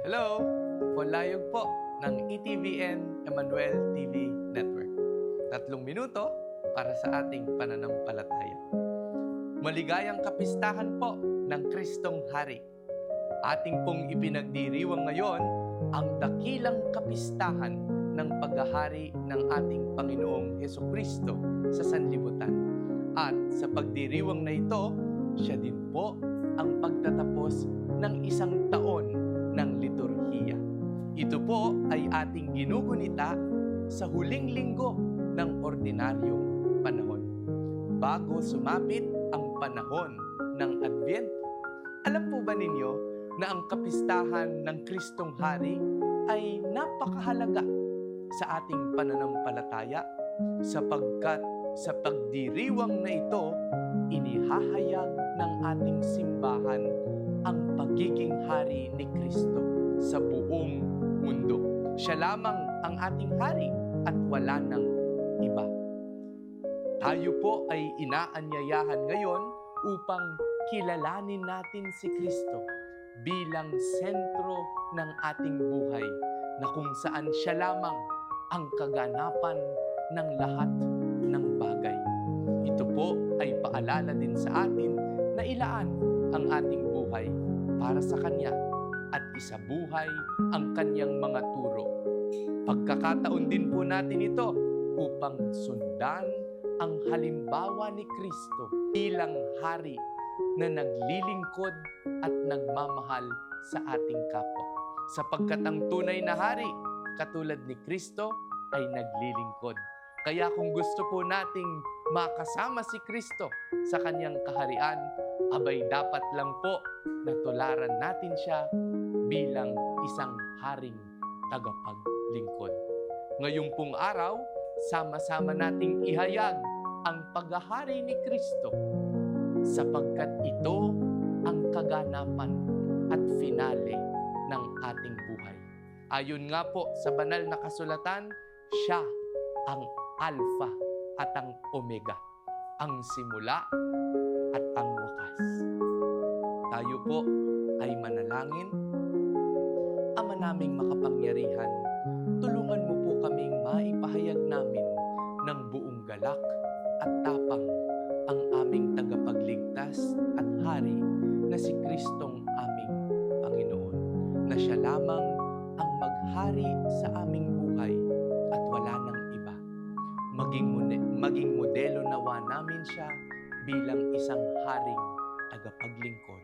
Hello! Ponlayog po ng ETVN Emmanuel TV Network. 3 minuto para sa ating pananampalataya. Maligayang kapistahan po ng Kristong Hari. Ating pong ipinagdiriwang ngayon ang dakilang kapistahan ng paghahari ng ating Panginoong Hesukristo sa sanlibutan. At sa pagdiriwang na ito, siya din po ang pagtatapos ng 1 taon ng liturhiya. Ito po ay ating ginugunita sa huling linggo ng ordinaryong panahon, bago sumapit ang panahon ng Adbyento. Alam po ba ninyo na ang kapistahan ng Kristong Hari ay napakahalaga sa ating pananampalataya sapagkat sa pagdiriwang na ito, inihahayag ng ating simbahan ang pagiging hari ni Kristo sa buong mundo. Siya lamang ang ating hari at wala nang iba. Tayo po ay inaanyayahan ngayon upang kilalanin natin si Kristo bilang sentro ng ating buhay, na kung saan siya lamang ang kaganapan ng lahat ng bagay. Ito po ay paalala din sa atin na ilaan ang ating buhay para sa Kanya at isabuhay ang Kanyang mga turo. Pagkakataon din po natin ito upang sundan ang halimbawa ni Kristo bilang hari na naglilingkod at nagmamahal sa ating kapwa. Sapagkat ang tunay na hari, katulad ni Kristo, ay naglilingkod. Kaya kung gusto po nating makasama si Kristo sa Kanyang kaharian, abay dapat lang po na tularan natin siya bilang isang haring tagapaglingkod. Ngayong pong araw, sama-sama nating ihayag ang paghahari ni Kristo sapagkat ito ang kaganapan at finale ng ating buhay. Ayon nga po sa banal na kasulatan, siya ang Alpha at ang Omega, ang simula at ang wakas. Tayo po ay manalangin. Ama naming makapangyarihan, tulungan mo po kaming maipahayag namin ng buong galak at tapang ang aming tagapagligtas at hari na si Kristong aming Panginoon, na siya lamang ang maghari sa aming buhay at wala nang iba. Maging modelo nawa namin siya bilang isang haring tagapaglingkod.